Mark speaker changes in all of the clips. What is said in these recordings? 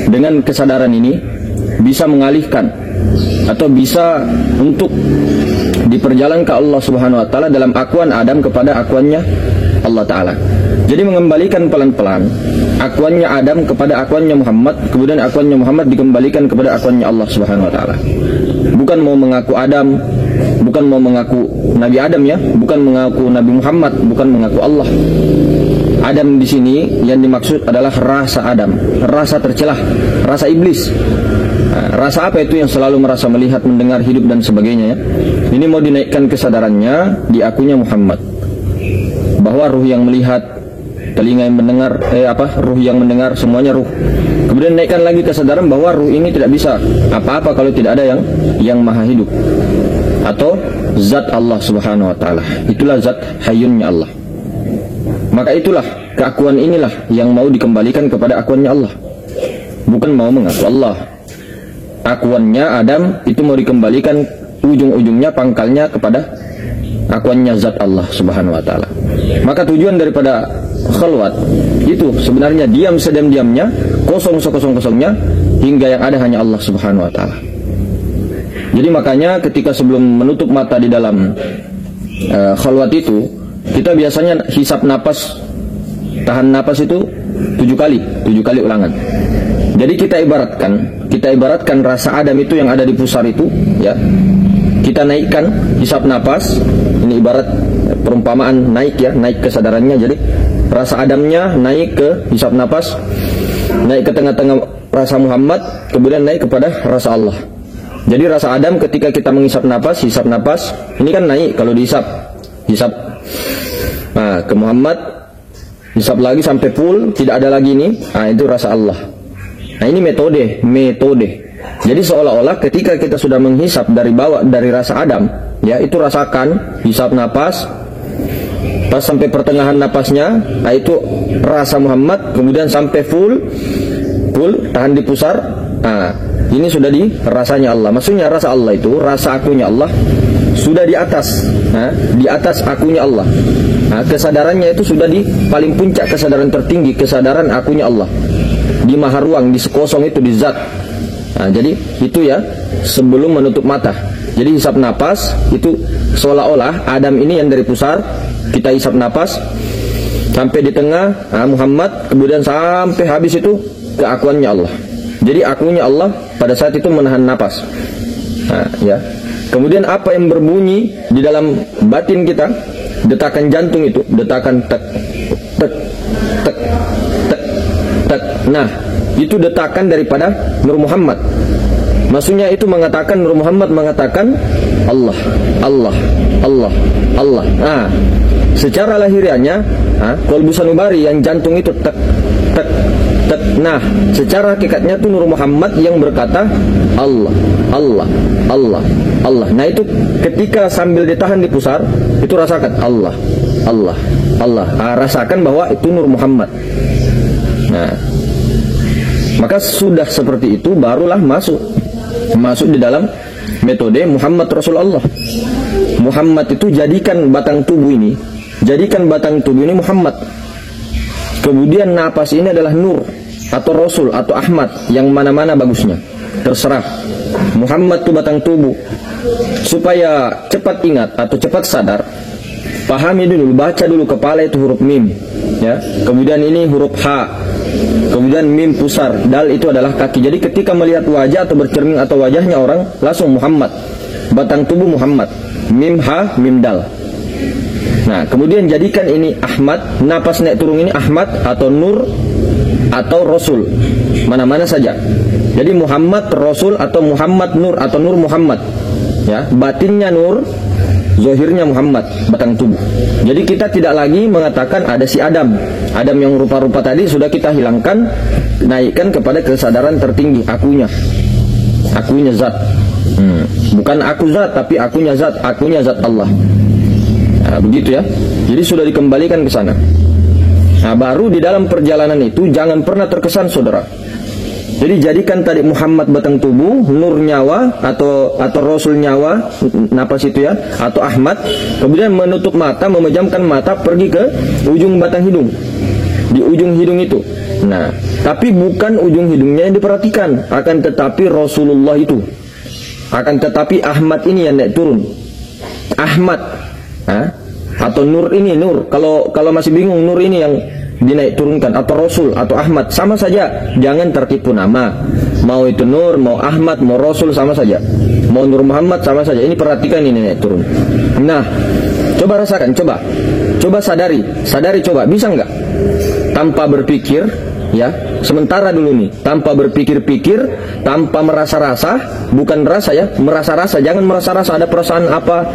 Speaker 1: dengan kesadaran ini bisa mengalihkan atau bisa untuk diperjalankan Allah Subhanahu wa taala dalam akuan Adam kepada akuannya Allah taala. Jadi mengembalikan pelan-pelan akuannya Adam kepada akuannya Muhammad, kemudian akuannya Muhammad dikembalikan kepada akuannya Allah Subhanahu wa taala. Bukan mau mengaku Adam, bukan mau mengaku Nabi Adam ya, bukan mengaku Nabi Muhammad, bukan mengaku Allah. Adam di sini yang dimaksud adalah rasa Adam, rasa tercelah, rasa iblis. Nah, rasa apa itu yang selalu merasa melihat, mendengar, hidup dan sebagainya ya. Ini mau dinaikkan kesadarannya di akunya Muhammad. Bahwa ruh yang melihat, telinga yang mendengar, ruh yang mendengar semuanya ruh. Kemudian naikkan lagi kesadaran bahwa ruh ini tidak bisa apa-apa kalau tidak ada yang maha hidup atau zat Allah Subhanahu wa taala. Itulah zat hayyunnya Allah. Maka itulah keakuan inilah yang mau dikembalikan kepada akuannya Allah. Bukan mau mengaku Allah. Akuannya Adam itu mau dikembalikan ujung-ujungnya, pangkalnya kepada akuannya zat Allah Subhanahu wa taala. Maka tujuan daripada khalwat itu sebenarnya diam sedam-diamnya, kosong sekosong-kosongnya, hingga yang ada hanya Allah Subhanahu wa taala. Jadi makanya ketika sebelum menutup mata di dalam khalwat itu, kita biasanya hisap napas, tahan napas itu 7 kali ulangan. Jadi kita ibaratkan rasa Adam itu yang ada di pusar itu ya. Kita naikkan hisap napas, ini ibarat perumpamaan naik ya, naik kesadarannya. Jadi rasa Adamnya naik ke hisap napas, naik ke tengah-tengah rasa Muhammad, kemudian naik kepada rasa Allah. Jadi rasa Adam ketika kita menghisap napas, hisap napas, ini kan naik kalau dihisap. Hisap. Nah, ke Muhammad, hisap lagi sampai full, tidak ada lagi ini. Nah, itu rasa Allah. Nah, ini metode. Jadi seolah-olah ketika kita sudah menghisap dari rasa Adam, ya, itu rasakan hisap napas, pas sampai pertengahan napasnya, nah itu rasa Muhammad, kemudian sampai full, tahan di pusar. Nah, ini sudah di rasanya Allah. Maksudnya rasa Allah itu, rasa akunya Allah sudah di atas, di atas akunya Allah. Nah, kesadarannya itu sudah di paling puncak kesadaran tertinggi, kesadaran akunya Allah. Di maha ruang, di sekosong itu, di zat. Nah, jadi itu ya sebelum menutup mata. Jadi hisap napas itu seolah-olah Adam ini yang dari pusar, kita hisap napas sampai di tengah Muhammad, kemudian sampai habis itu keakuannya Allah. Jadi akunya Allah pada saat itu menahan napas. Nah, ya. Kemudian apa yang berbunyi di dalam batin kita, detakan jantung itu, detakan tek tek tek tek tek. Nah, itu detakan daripada Nur Muhammad. Maksudnya itu mengatakan, Nur Muhammad mengatakan Allah, Allah, Allah, Allah. Nah, secara lahirianya, qalbu sanubari yang jantung itu tek tek tek. Nah, secara hakikatnya itu Nur Muhammad yang berkata Allah, Allah, Allah, Allah. Nah, itu ketika sambil ditahan di pusar, itu rasakan Allah, Allah, Allah. Rasakan bahwa itu Nur Muhammad. Nah, maka sudah seperti itu barulah masuk di dalam metode Muhammad Rasulullah. Muhammad itu jadikan batang tubuh ini Muhammad. Kemudian napas ini adalah Nur atau Rasul atau Ahmad, yang mana-mana bagusnya, terserah. Muhammad itu batang tubuh. Supaya cepat ingat atau cepat sadar, pahami dulu, baca dulu kepala itu huruf mim ya. Kemudian ini huruf H, kemudian mim pusar, dal itu adalah kaki. Jadi ketika melihat wajah atau bercermin atau wajahnya orang, langsung Muhammad, batang tubuh Muhammad, mim ha mim dal. Nah, kemudian jadikan ini Ahmad, napas naik turun ini Ahmad atau Nur atau Rasul, mana-mana saja. Jadi Muhammad Rasul atau Muhammad Nur atau Nur Muhammad ya, batinnya Nur, zahirnya Muhammad, batang tubuh. Jadi kita tidak lagi mengatakan ada si Adam yang rupa-rupa tadi sudah kita hilangkan, naikkan kepada kesadaran tertinggi, akunya zat. Bukan aku zat, tapi akunya zat Allah. Nah, begitu ya. Jadi sudah dikembalikan ke sana. Nah, baru di dalam perjalanan itu jangan pernah terkesan, saudara. Jadi jadikan tadi Muhammad batang tubuh, Nur nyawa atau Rasul nyawa, napas itu ya, atau Ahmad. Kemudian menutup mata, memejamkan mata, pergi ke ujung batang hidung. Di ujung hidung itu. Nah, tapi bukan ujung hidungnya yang diperhatikan, akan tetapi Rasulullah itu. Akan tetapi Ahmad ini yang naik turun. Ahmad, atau Nur ini, Nur. Kalau masih bingung, Nur ini yang dinaik turunkan, atau Rasul atau Ahmad, sama saja. Jangan tertipu nama. Mau itu Nur, mau Ahmad, mau Rasul, sama saja. Mau Nur Muhammad, sama saja. Ini perhatikan, ini naik turun. Nah, coba rasakan, coba sadari, coba, bisa nggak? Tanpa berpikir, ya, sementara dulu nih, tanpa berpikir-pikir, tanpa merasa-rasa, bukan rasa ya, merasa-rasa, jangan merasa-rasa ada perasaan apa,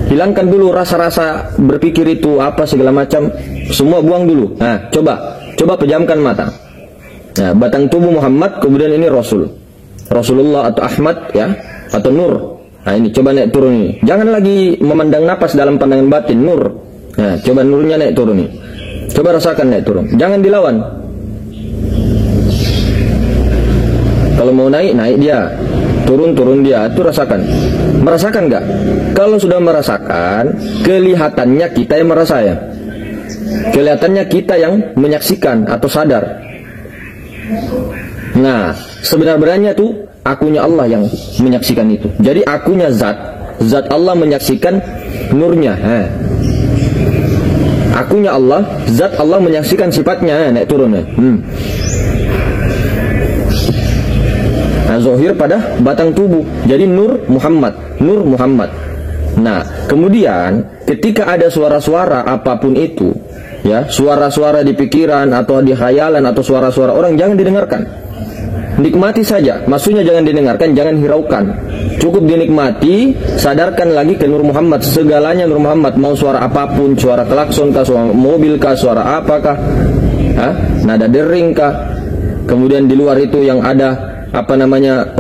Speaker 1: hilangkan dulu rasa-rasa berpikir itu apa segala macam, semua buang dulu. Nah, coba pejamkan mata. Nah, batang tubuh Muhammad, kemudian ini Rasulullah atau Ahmad, ya, atau Nur. Nah, ini coba naik turun ini. Jangan lagi memandang napas dalam pandangan batin, Nur. Nah, coba nurnya naik turun nih. Coba rasakan naik turun. Jangan dilawan. Kalau mau naik dia, turun dia, itu rasakan. Merasakan nggak? Kalau sudah merasakan, kelihatannya kita yang merasa ya. Kelihatannya kita yang menyaksikan atau sadar. Nah, sebenarnya tuh akunya Allah yang menyaksikan itu. Jadi akunya zat Allah menyaksikan nurnya. Akunya Allah, zat Allah menyaksikan sifatnya, naik turun. Nah, zohir pada batang tubuh. Jadi Nur Muhammad. Nah, kemudian ketika ada suara-suara apapun itu, ya, suara-suara di pikiran atau di khayalan atau suara-suara orang, jangan didengarkan. Nikmati saja, maksudnya jangan didengarkan, jangan hiraukan. Cukup dinikmati, sadarkan lagi ke Nur Muhammad, segalanya Nur Muhammad, mau suara apapun, suara klakson kah, suara mobil kah, suara apakah, nada dering kah, kemudian di luar itu yang ada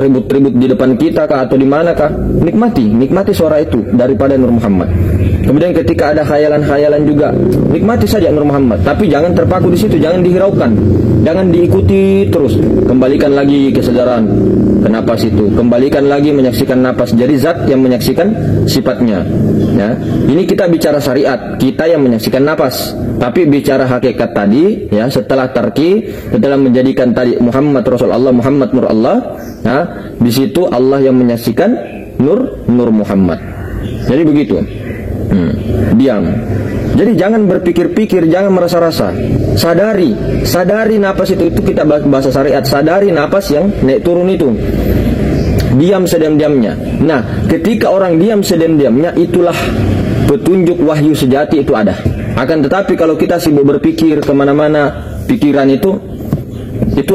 Speaker 1: ribut-ribut di depan kita kah atau di mana kah, nikmati suara itu daripada Nur Muhammad. Kemudian ketika ada khayalan-khayalan juga, nikmati saja Nur Muhammad, tapi jangan terpaku di situ, jangan dihiraukan, jangan diikuti terus. Kembalikan lagi kesadaran ke napas itu, kembalikan lagi menyaksikan napas. Jadi zat yang menyaksikan sifatnya. Ya, ini kita bicara syariat, kita yang menyaksikan napas. Tapi bicara hakikat tadi, ya, setelah tarki, setelah menjadikan tadi Muhammad Rasul Allah, Muhammad Nur Allah, ya, di situ Allah yang menyaksikan Nur Muhammad. Jadi begitu. Diam. Jadi jangan berpikir-pikir, jangan merasa-rasa. Sadari napas itu kita bahasa syariat, sadari napas yang naik turun itu. Diam sediam-diamnya. Nah, ketika orang diam sediam-diamnya, itulah petunjuk wahyu sejati itu ada. Akan tetapi kalau kita sibuk berpikir kemana-mana, pikiran itu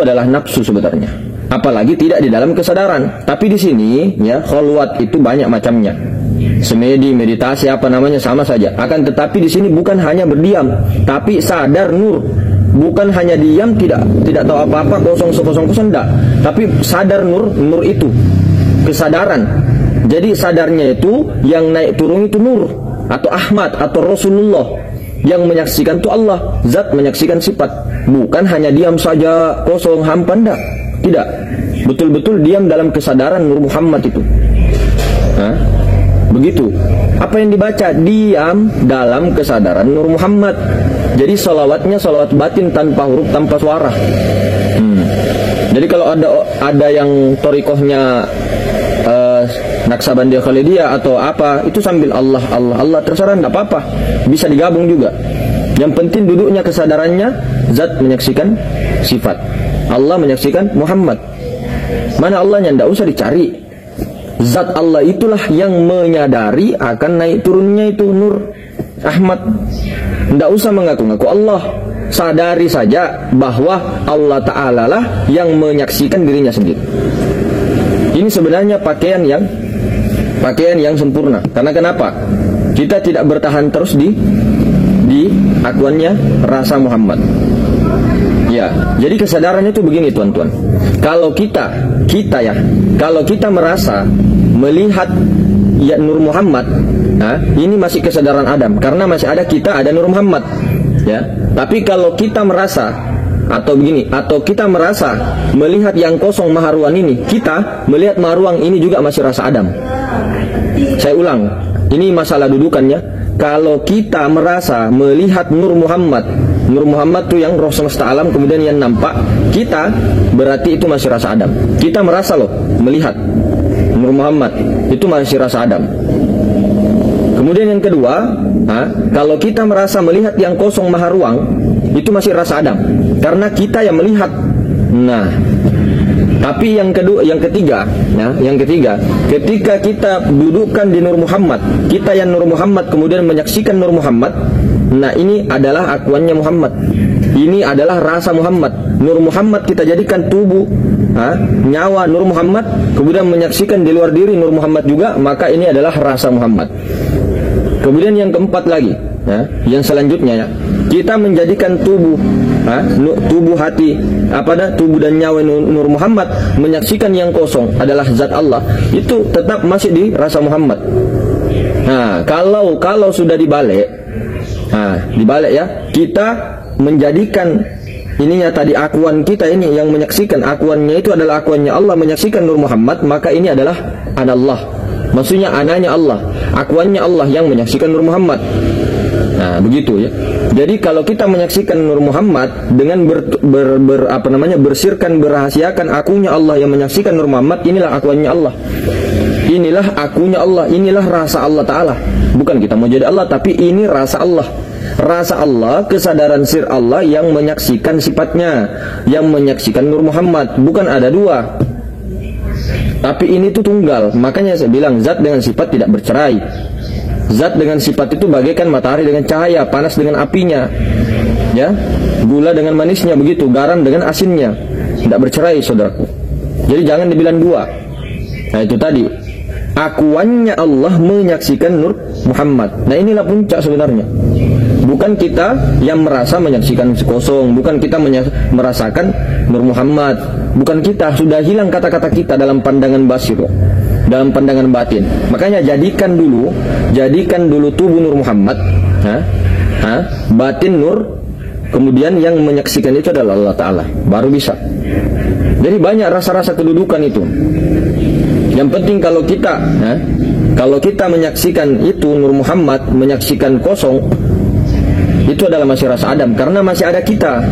Speaker 1: adalah nafsu sebenarnya. Apalagi tidak di dalam kesadaran. Tapi di sini, ya, kholwat itu banyak macamnya. Semedi, meditasi, sama saja. Akan tetapi di sini bukan hanya berdiam, tapi sadar Nur. Bukan hanya diam, tidak tahu apa-apa, kosong, enggak. Tapi sadar Nur itu kesadaran. Jadi sadarnya itu yang naik turun itu Nur atau Ahmad atau Rasulullah. Yang menyaksikan itu Allah, zat menyaksikan sifat. Bukan hanya diam saja, kosong, hampa, enggak. Tidak. Betul-betul diam dalam kesadaran Nur Muhammad itu. Begitu. Apa yang dibaca? Diam dalam kesadaran Nur Muhammad. Jadi salawatnya salawat batin tanpa huruf, tanpa suara. Jadi kalau ada yang torikohnya Naksabandiyah Khalidiyah atau apa, itu sambil Allah terserah, tidak apa-apa, bisa digabung juga. Yang penting duduknya kesadarannya, zat menyaksikan sifat, Allah menyaksikan Muhammad. Mana Allahnya, tidak usah dicari. Zat Allah itulah yang menyadari akan naik turunnya itu Nur Ahmad. Tidak usah mengaku-ngaku Allah. Sadari saja bahwa Allah Ta'ala lah yang menyaksikan dirinya sendiri. Ini sebenarnya pakaian yang sempurna. Karena kenapa? Kita tidak bertahan terus di akuannya rasa Muhammad. Ya, jadi kesadarannya itu begini, tuan-tuan. Kalau kita merasa melihat ya Nur Muhammad, ini masih kesadaran Adam, karena masih ada kita, ada Nur Muhammad, ya. Tapi kalau kita merasa kita merasa melihat yang kosong maharuan ini, kita melihat maharuan ini juga masih rasa Adam. Saya ulang, ini masalah dudukannya. kalau kita merasa melihat Nur Muhammad itu yang roh semesta alam, kemudian yang nampak kita, berarti itu masih rasa Adam. Kita merasa loh melihat Nur Muhammad, itu masih rasa Adam. Kemudian yang kedua, kalau kita merasa melihat yang kosong maha ruang, itu masih rasa Adam, karena kita yang melihat. Nah, tapi yang ketiga, ketika kita dudukkan di Nur Muhammad, kita yang Nur Muhammad kemudian menyaksikan Nur Muhammad, nah ini adalah akuannya Muhammad, ini adalah rasa Muhammad. Nur Muhammad kita jadikan tubuh, nyawa Nur Muhammad, kemudian menyaksikan di luar diri Nur Muhammad juga, maka ini adalah rasa Muhammad. Kemudian yang keempat lagi, yang selanjutnya, kita menjadikan tubuh, tubuh hati, tubuh dan nyawa Nur Muhammad, menyaksikan yang kosong adalah zat Allah, itu tetap masih di rasa Muhammad. Nah, kalau sudah dibalik ya, kita menjadikan ininya tadi akuan kita ini yang menyaksikan, akuannya itu adalah akuannya Allah, menyaksikan Nur Muhammad, maka ini adalah anallah, maksudnya ananya Allah, akuannya Allah yang menyaksikan Nur Muhammad. Nah, begitu ya. Jadi kalau kita menyaksikan Nur Muhammad dengan bersirkan, berahasiakan akunya Allah yang menyaksikan Nur Muhammad, inilah akuannya Allah, inilah akunya Allah, inilah rasa Allah Ta'ala. Bukan kita mau jadi Allah, tapi ini rasa Allah. Rasa Allah, kesadaran sir Allah yang menyaksikan sifatnya, yang menyaksikan Nur Muhammad. Bukan ada dua, tapi ini tuh tunggal. Makanya saya bilang zat dengan sifat tidak bercerai. Zat dengan sifat itu bagaikan matahari dengan cahaya, panas dengan apinya, ya, gula dengan manisnya, begitu, garam dengan asinnya, tidak bercerai, saudaraku. Jadi jangan dibilang dua. Nah, itu tadi akuannya Allah menyaksikan Nur Muhammad. Nah, inilah puncak sebenarnya. Bukan kita yang merasa menyaksikan kosong, bukan kita merasakan Nur Muhammad, bukan kita, sudah hilang kata-kata kita dalam pandangan basir, dalam pandangan batin. Makanya jadikan dulu tubuh Nur Muhammad, batin Nur, kemudian yang menyaksikan itu adalah Allah Ta'ala, baru bisa. Jadi banyak rasa-rasa kedudukan itu. Yang penting kalau kita menyaksikan itu Nur Muhammad, menyaksikan kosong, itu adalah masih rasa Adam, karena masih ada kita.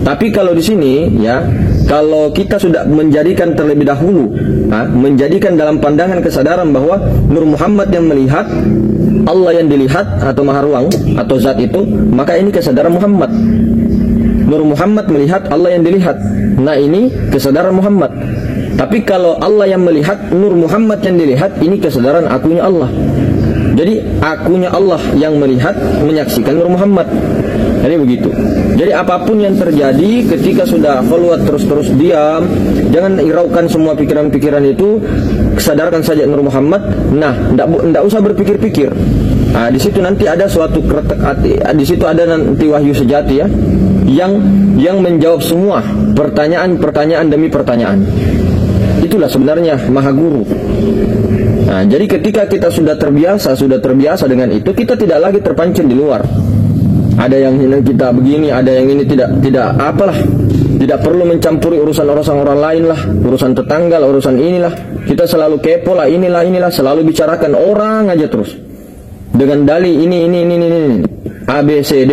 Speaker 1: Tapi kalau di sini, ya, kalau kita sudah menjadikan terlebih dahulu, menjadikan dalam pandangan kesadaran bahwa Nur Muhammad yang melihat, Allah yang dilihat, atau maha ruang, atau zat itu, maka ini kesadaran Muhammad. Nur Muhammad melihat, Allah yang dilihat. Nah, ini kesadaran Muhammad. Tapi kalau Allah yang melihat, Nur Muhammad yang dilihat, ini kesadaran akunya Allah. Jadi akunya Allah yang melihat, menyaksikan Nur Muhammad. Jadi begitu. Jadi apapun yang terjadi ketika sudah keluar terus diam, jangan hiraukan semua pikiran-pikiran itu, sadarkan saja Nur Muhammad. Nah, tidak usah berpikir-pikir. Nah, di situ nanti ada suatu kretek hati, di situ ada nanti wahyu sejati, ya, yang menjawab semua pertanyaan demi pertanyaan. Itulah sebenarnya Maha Guru. Nah, jadi ketika kita sudah terbiasa dengan itu, kita tidak lagi terpancing di luar. Ada yang kita begini, ada yang ini tidak apalah. Tidak perlu mencampuri urusan orang lain lah, urusan tetangga lah, urusan inilah. Kita selalu kepo lah, inilah, selalu bicarakan orang aja terus. Dengan dalih ini A B C D.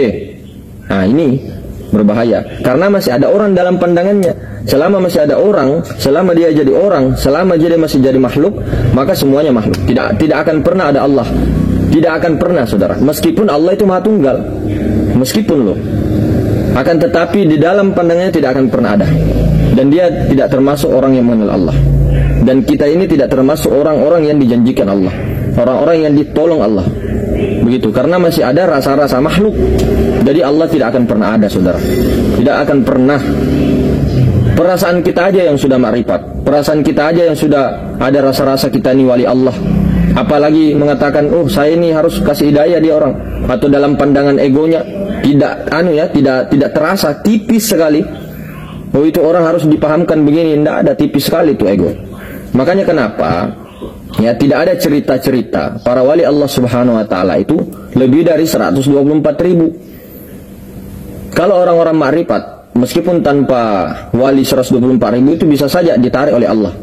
Speaker 1: Nah, ini berbahaya karena masih ada orang dalam pandangannya. Selama masih ada orang, selama dia jadi orang, selama dia masih jadi makhluk, maka semuanya makhluk. Tidak akan pernah ada Allah. Tidak akan pernah, saudara. Meskipun Allah itu Maha Tunggal, meskipun loh, akan tetapi di dalam pandangannya tidak akan pernah ada. Dan dia tidak termasuk orang yang mengenal Allah. Dan kita ini tidak termasuk orang-orang yang dijanjikan Allah, orang-orang yang ditolong Allah. Begitu, karena masih ada rasa-rasa makhluk. Jadi Allah tidak akan pernah ada, saudara. Tidak akan pernah. Perasaan kita aja yang sudah makrifat, perasaan kita aja yang sudah ada rasa-rasa kita ini wali Allah. Apalagi mengatakan, oh saya ini harus kasih hidayah dia orang, atau dalam pandangan egonya tidak terasa, tipis sekali. Oh itu orang harus dipahamkan begini, tidak ada, tipis sekali itu ego. Makanya kenapa? Ya, tidak ada cerita-cerita para wali Allah Subhanahu wa taala itu lebih dari 124.000. Kalau orang-orang makrifat, meskipun tanpa wali 124.000 itu bisa saja ditarik oleh Allah,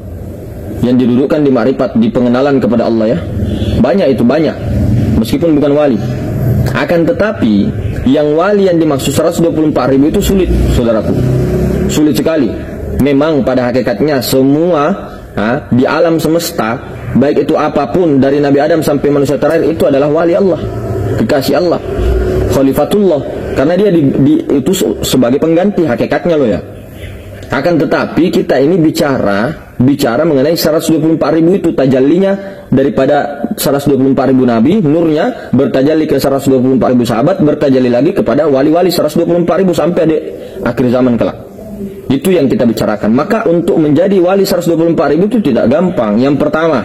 Speaker 1: yang didudukkan di makrifat, di pengenalan kepada Allah, ya. Banyak itu, banyak. meskipun bukan wali. Akan tetapi yang wali yang dimaksud 124.000 itu sulit, saudaraku. Sulit sekali. Memang pada hakikatnya semua di alam semesta, baik itu apapun dari Nabi Adam sampai manusia terakhir, itu adalah wali Allah, kekasih Allah, khalifatullah, karena dia diutus sebagai pengganti hakikatnya loh ya. Akan tetapi kita ini bicara mengenai 124.000 itu tajallinya daripada 124.000 nabi, nurnya bertajalli ke 124.000 sahabat, bertajalli lagi kepada wali-wali 124.000 sampai di akhir zaman kelak. Itu yang kita bicarakan. Maka untuk menjadi wali 124.000 itu tidak gampang. Yang pertama,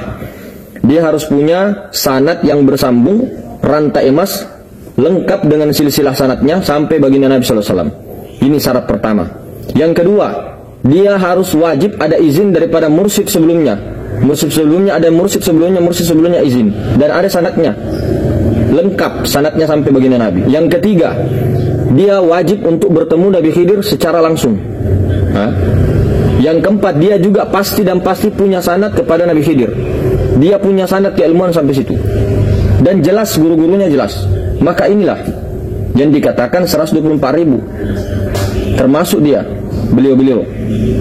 Speaker 1: dia harus punya sanad yang bersambung, rantai emas, lengkap dengan silsilah sanadnya sampai baginda Nabi SAW. Ini syarat pertama. Yang kedua, dia harus wajib ada izin daripada mursyid sebelumnya. Mursyid sebelumnya ada mursyid sebelumnya izin, dan ada sanadnya lengkap, sanadnya sampai baginda Nabi. Yang ketiga, dia wajib untuk bertemu Nabi Khidir secara langsung. Yang keempat, dia juga pasti punya sanad kepada Nabi Khidir. Dia punya sanad keilmuan sampai situ, dan jelas guru-gurunya jelas. Maka inilah yang dikatakan 124.000, termasuk dia, beliau-beliau.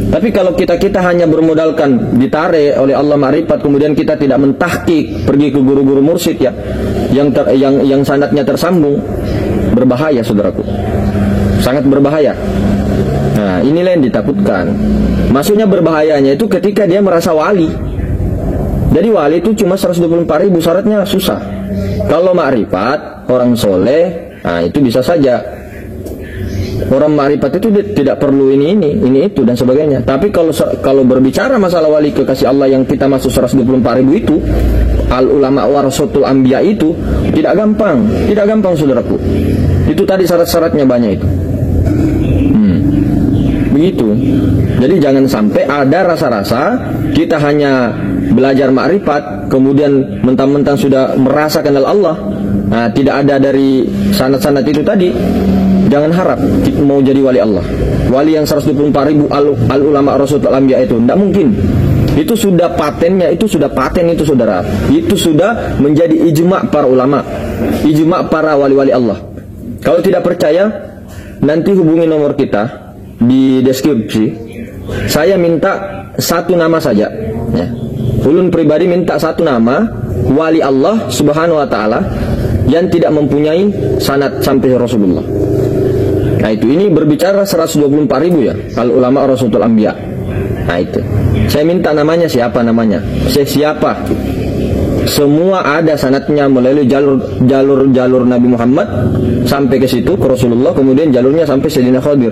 Speaker 1: Tapi kalau kita hanya bermodalkan ditarik oleh Allah ma'rifat, kemudian kita tidak mentahqiq, pergi ke guru-guru mursyid ya, yang sanadnya tersambung, berbahaya saudaraku, sangat berbahaya. Nah, inilah yang ditakutkan. Maksudnya berbahayanya itu ketika dia merasa wali. Jadi wali itu cuma 124.000, syaratnya susah. Kalau ma'rifat, orang soleh, nah itu bisa saja. Orang ma'rifat itu tidak perlu ini itu dan sebagainya. Tapi kalau berbicara masalah wali kekasih Allah yang kita masuk 124.000 itu, al ulama warasatul anbiya itu tidak gampang saudaraku. Itu tadi syarat-syaratnya banyak itu. Begitu. Jadi jangan sampai ada rasa-rasa kita hanya belajar ma'rifat kemudian mentang-mentang sudah merasa kenal Allah. Nah, tidak ada dari sanad-sanad itu tadi. Jangan harap mau jadi wali Allah. Wali yang 124.000 al ulama rasul anbiya itu tidak mungkin. Itu sudah patennya, itu saudara. Itu sudah menjadi ijma' para ulama, ijma' para wali-wali Allah. Kalau tidak percaya, nanti hubungi nomor kita di deskripsi. Saya minta satu nama saja ya. Ulun pribadi minta satu nama wali Allah subhanahu wa ta'ala yang tidak mempunyai sanad sampai Rasulullah. Nah itu, ini berbicara 124.000 ya, al ulama rasul anbiya. Nah itu, saya minta namanya siapa namanya, siapa. Semua ada sanadnya melalui jalur Nabi Muhammad sampai ke situ ke Rasulullah, kemudian jalurnya sampai Sayyidina Khadir.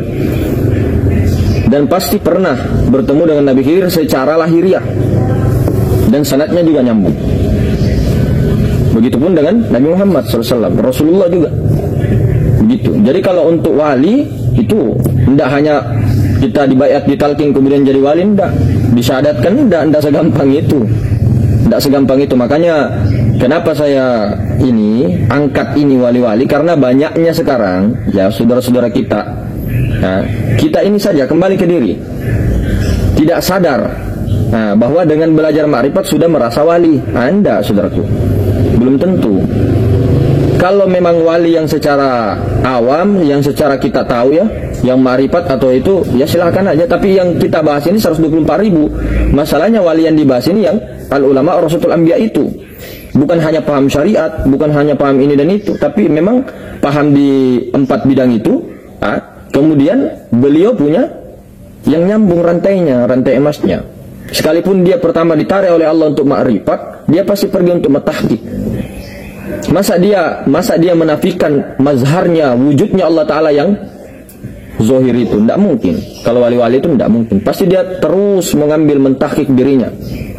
Speaker 1: Dan pasti pernah bertemu dengan Nabi Khidir secara lahiriah, dan sanadnya juga nyambung. Begitupun dengan Nabi Muhammad SAW, Rasulullah juga begitu. Jadi kalau untuk wali itu tidak hanya kita dibayat ditalkin kemudian jadi wali, tidak disyahadatkan, tidak segampang itu, tidak segampang itu. Makanya kenapa saya ini angkat ini wali-wali, karena banyaknya sekarang ya saudara-saudara kita. Nah, kita ini saja kembali ke diri, tidak sadar bahwa dengan belajar ma'rifat sudah merasa wali. Anda saudaraku, belum tentu. Kalau memang wali yang secara awam, yang secara kita tahu ya, yang ma'rifat atau itu, ya silahkan aja. Tapi yang kita bahas ini 124.000. Masalahnya wali yang dibahas ini yang al ulama rasul anbiya itu. Bukan hanya paham syariat, bukan hanya paham ini dan itu, tapi memang paham di 4 bidang itu. Kemudian beliau punya yang nyambung rantainya, rantai emasnya. Sekalipun dia pertama ditarik oleh Allah untuk ma'rifat, dia pasti pergi untuk mentahqiq. Masa dia menafikan mazharnya, wujudnya Allah Ta'ala yang zahir itu? Tidak mungkin. Kalau wali-wali itu tidak mungkin. Pasti dia terus mengambil mentahqiq dirinya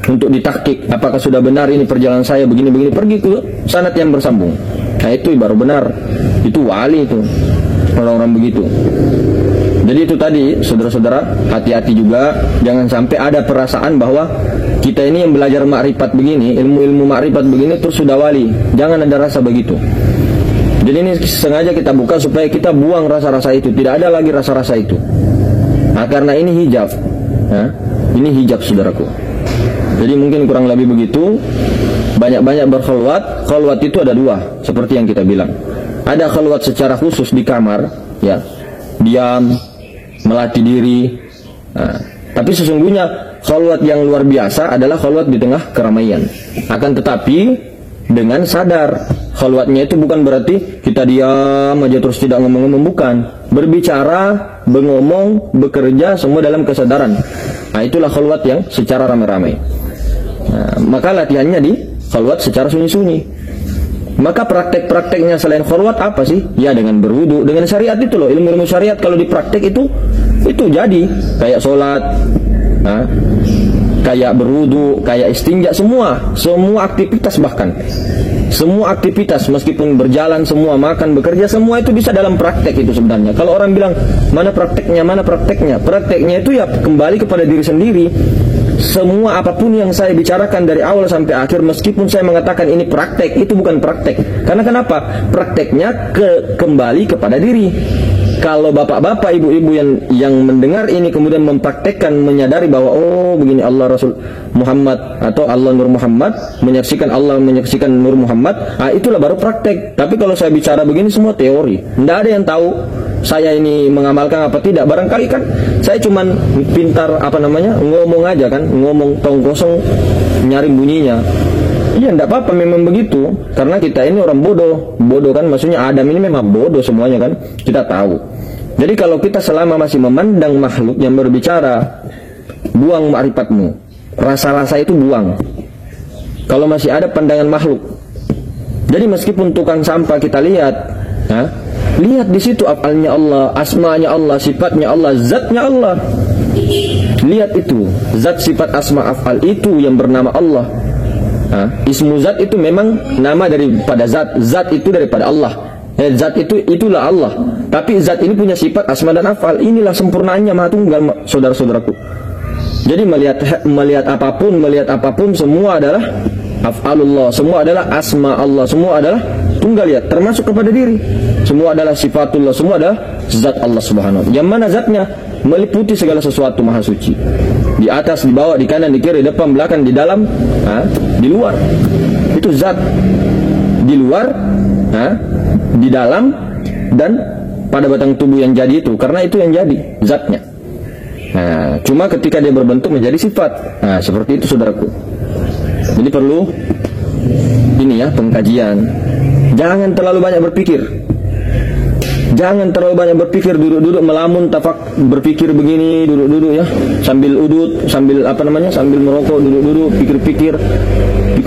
Speaker 1: untuk ditahqiq. Apakah sudah benar ini perjalanan saya begini-begini? Pergi ke sanad yang bersambung. Nah itu baru benar. Itu wali itu. Orang-orang begitu. Jadi itu tadi saudara-saudara, hati-hati juga. Jangan sampai ada perasaan bahwa kita ini yang belajar ma'rifat begini, ilmu-ilmu ma'rifat begini terus sudah wali. Jangan ada rasa begitu. Jadi ini sengaja kita buka supaya kita buang rasa-rasa itu. Tidak ada lagi rasa-rasa itu. Nah karena ini hijab Ini hijab saudaraku. Jadi mungkin kurang lebih begitu. banyak-banyak berkhalwat. Khalwat itu ada dua, seperti yang kita bilang. Ada khalwat secara khusus di kamar, ya, diam, melatih diri. Nah, tapi sesungguhnya khalwat yang luar biasa adalah khalwat di tengah keramaian. Akan tetapi dengan sadar, khalwatnya itu bukan berarti kita diam aja terus tidak ngomong-ngomong, bukan. Berbicara, bengomong, bekerja, semua dalam kesadaran. Nah, itulah khalwat yang secara ramai-ramai. Nah, maka latihannya di khalwat secara sunyi-sunyi. Maka praktek-prakteknya selain khalwat apa sih? Ya dengan berwudu, dengan syariat itu loh, ilmu-ilmu syariat kalau dipraktek itu jadi kayak sholat, nah, kayak berwudu, kayak istinja, semua aktivitas, bahkan semua aktivitas meskipun berjalan, semua makan, bekerja, semua itu bisa dalam praktek itu sebenarnya. Kalau orang bilang mana prakteknya, prakteknya itu ya kembali kepada diri sendiri. Semua apapun yang saya bicarakan dari awal sampai akhir, meskipun saya mengatakan ini praktek, itu bukan praktek. Karena kenapa? Prakteknya kembali kepada diri. Kalau bapak-bapak, ibu-ibu yang mendengar ini kemudian mempraktekkan, menyadari bahwa oh begini Allah Rasul Muhammad atau Allah Nur Muhammad, menyaksikan Allah, menyaksikan Nur Muhammad, itulah baru praktek. Tapi kalau saya bicara begini semua teori, tidak ada yang tahu saya ini mengamalkan apa tidak. Barangkali kan saya cuman pintar ngomong aja kan, ngomong tong kosong nyari bunyinya. Iya, tidak apa-apa, memang begitu. Karena kita ini orang bodoh kan, maksudnya Adam ini memang bodoh semuanya kan, kita tahu. Jadi kalau kita selama masih memandang makhluk yang berbicara, buang ma'rifatmu, rasa-rasa itu buang. Kalau masih ada pandangan makhluk. Jadi meskipun tukang sampah kita lihat, lihat di situ afalnya Allah, asmanya Allah, sifatnya Allah, zatnya Allah. Lihat itu, zat, sifat, asma, afal itu yang bernama Allah. Ismu zat itu memang nama daripada zat. Zat itu daripada Allah. Zat itulah Allah. Tapi zat ini punya sifat asma dan afal. Inilah sempurnaannya Maha Tunggal, saudara-saudaraku. Jadi melihat apapun semua adalah af'alullah, semua adalah asma Allah, semua adalah tunggal ya, termasuk kepada diri. Semua adalah sifatullah, semua adalah zat Allah Subhanahu wa ta'ala. Yang mana zatnya meliputi segala sesuatu, maha suci. Di atas, di bawah, di kanan, di kiri, di depan, belakang, di dalam, di luar. Itu zat. Di luar, di dalam, dan pada batang tubuh yang jadi itu. Karena itu yang jadi, zatnya. Nah, cuma ketika dia berbentuk menjadi sifat. Nah, seperti itu saudaraku. Jadi perlu ini ya, pengkajian. Jangan terlalu banyak berpikir. Jangan terlalu banyak berpikir, duduk-duduk melamun, tafak, berpikir begini, duduk-duduk ya, sambil udut, sambil sambil merokok, duduk-duduk, pikir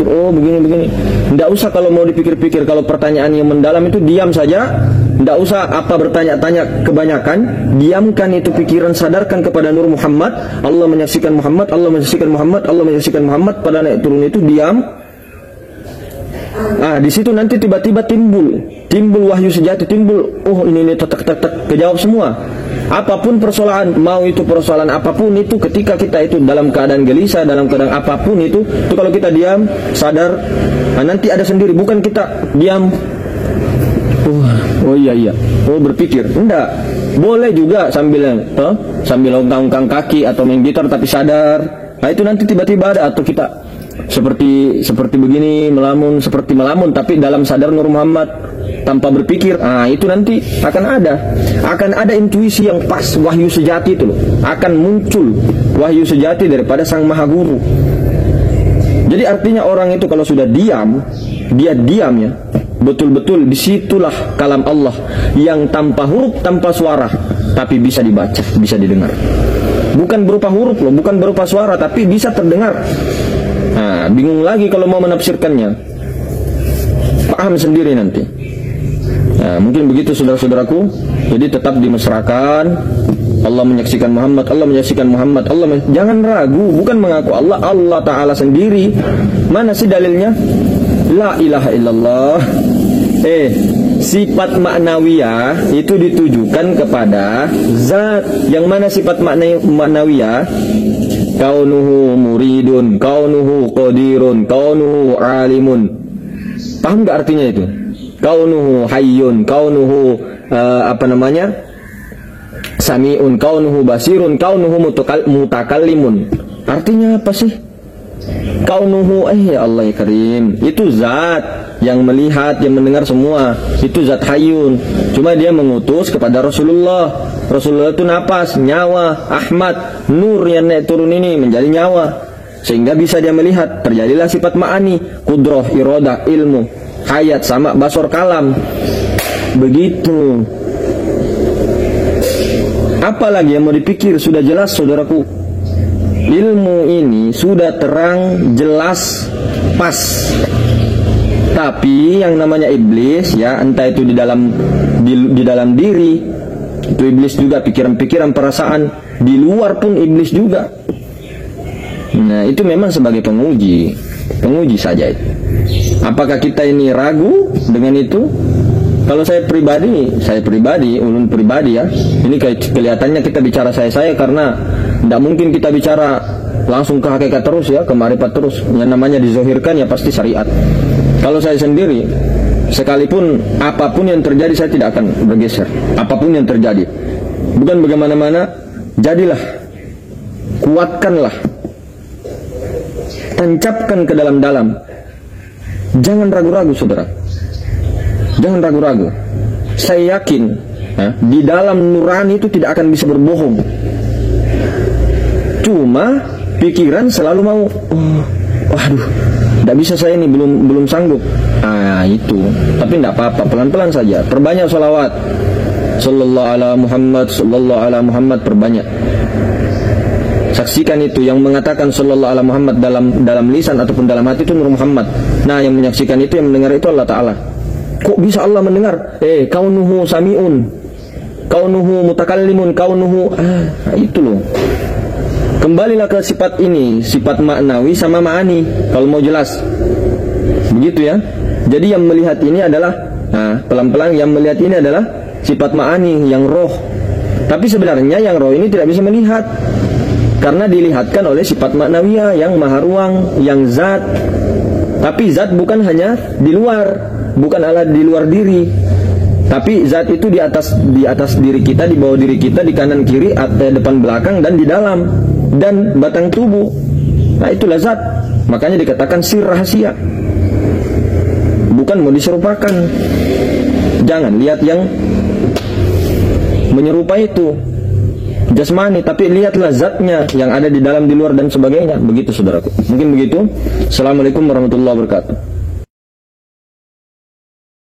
Speaker 1: oh begini. Tidak usah kalau mau dipikir-pikir. Kalau pertanyaan yang mendalam itu diam saja. Tidak usah bertanya-tanya kebanyakan. Diamkan itu pikiran, sadarkan kepada Nur Muhammad. Allah menyaksikan Muhammad, Allah menyaksikan Muhammad, Allah menyaksikan Muhammad. Pada naik turun itu diam. Di situ nanti tiba-tiba timbul wahyu sejati, oh ini tak kejawab semua. Apapun persoalan, mau itu persoalan apapun itu, ketika kita itu dalam keadaan gelisah, dalam keadaan apapun itu kalau kita diam, sadar, nanti ada sendiri. Bukan kita diam, oh iya, berpikir. Enggak, boleh juga sambil ongkang-ongkang kaki atau main gitar tapi sadar. Itu nanti tiba-tiba ada. Atau kita seperti begini melamun tapi dalam sadar Nur Muhammad tanpa berpikir. Itu nanti akan ada intuisi yang pas, wahyu sejati itu loh. Akan muncul wahyu sejati daripada Sang Maha Guru. Jadi artinya orang itu kalau sudah diam, dia diam ya, betul-betul disitulah kalam Allah yang tanpa huruf, tanpa suara, tapi bisa dibaca, bisa didengar. Bukan berupa huruf loh, bukan berupa suara, tapi bisa terdengar. Bingung lagi kalau mau menafsirkannya. Paham sendiri nanti. Mungkin begitu saudara-saudaraku. Jadi tetap dimesrakan. Allah menyaksikan Muhammad, Allah menyaksikan Muhammad, jangan ragu, bukan mengaku Allah, Allah Ta'ala sendiri. Mana sih dalilnya? La ilaha illallah. Sifat maknawiyah itu ditujukan kepada zat. Yang mana sifat maknawiyah? Kaunuhu muridun, kaunuhu qadirun, kaunuhu alimun. Paham gak artinya itu? Kaunuhu hayyun, kaunuhu sami'un, kaunuhu basirun, kaunuhu mutakallimun. Artinya apa sih? Kaunuhu, ya Allah ya Karim, itu zat yang melihat, yang mendengar semua. Itu zat hayyun. Cuma dia mengutus kepada Rasulullah. Rasulullah itu napas, nyawa. Ahmad, nur yang naik turun ini menjadi nyawa, sehingga bisa dia melihat. Terjadilah sifat ma'ani, kudroh, irodah, ilmu, hayat, sama, basor, kalam. Begitu. Apalagi yang mau dipikir? Sudah jelas saudaraku, ilmu ini sudah terang, jelas, pas. Tapi yang namanya iblis, ya, entah itu di dalam diri, itu iblis juga, pikiran-pikiran, perasaan, di luar pun iblis juga. Nah, itu memang sebagai penguji saja itu. Apakah kita ini ragu dengan itu? Kalau saya pribadi, ulun pribadi ya, ini kelihatannya kita bicara saya karena tidak mungkin kita bicara langsung ke hakikat terus ya, ke ma'rifat terus. Yang namanya dizohirkan ya pasti syariat. Kalau saya sendiri, sekalipun apapun yang terjadi saya tidak akan bergeser. Apapun yang terjadi, bukan bagaimana-mana, jadilah, kuatkanlah, tancapkan ke dalam-dalam. Jangan ragu-ragu saudara. Jangan ragu-ragu. Saya yakin di dalam nurani itu tidak akan bisa berbohong. Cuma pikiran selalu mau, waduh, tidak bisa saya ini, belum sanggup. Itu. Tapi tidak apa-apa, pelan-pelan saja. Perbanyak sholawat. Sallallahu ala Muhammad, perbanyak. Saksikan itu, yang mengatakan sallallahu ala Muhammad dalam lisan ataupun dalam hati itu Nur Muhammad. Nah, yang menyaksikan itu, yang mendengar itu Allah Ta'ala. Kok bisa Allah mendengar? Kaunuhu sami'un, kaunuhu mutakallimun, kaunuhu, itu loh. Kembalilah ke sifat ini, sifat maknawi sama ma'ani, kalau mau jelas. Begitu ya. Jadi yang melihat ini adalah, pelan-pelan yang melihat ini adalah sifat ma'ani, yang roh. Tapi sebenarnya yang roh ini tidak bisa melihat, karena dilihatkan oleh sifat maknawiyah yang maha ruang, yang zat. Tapi zat bukan hanya di luar, bukan alat di luar diri, tapi zat itu di atas diri kita, di bawah diri kita, di kanan kiri, depan belakang, dan di dalam, dan batang tubuh. Nah, itulah zat. Makanya dikatakan sir rahasia, bukan mau diserupakan. Jangan lihat yang menyerupai itu jasmani, tapi lihatlah zatnya yang ada di dalam, di luar, dan sebagainya. Begitu saudaraku. Mungkin begitu. Assalamualaikum warahmatullahi wabarakatuh.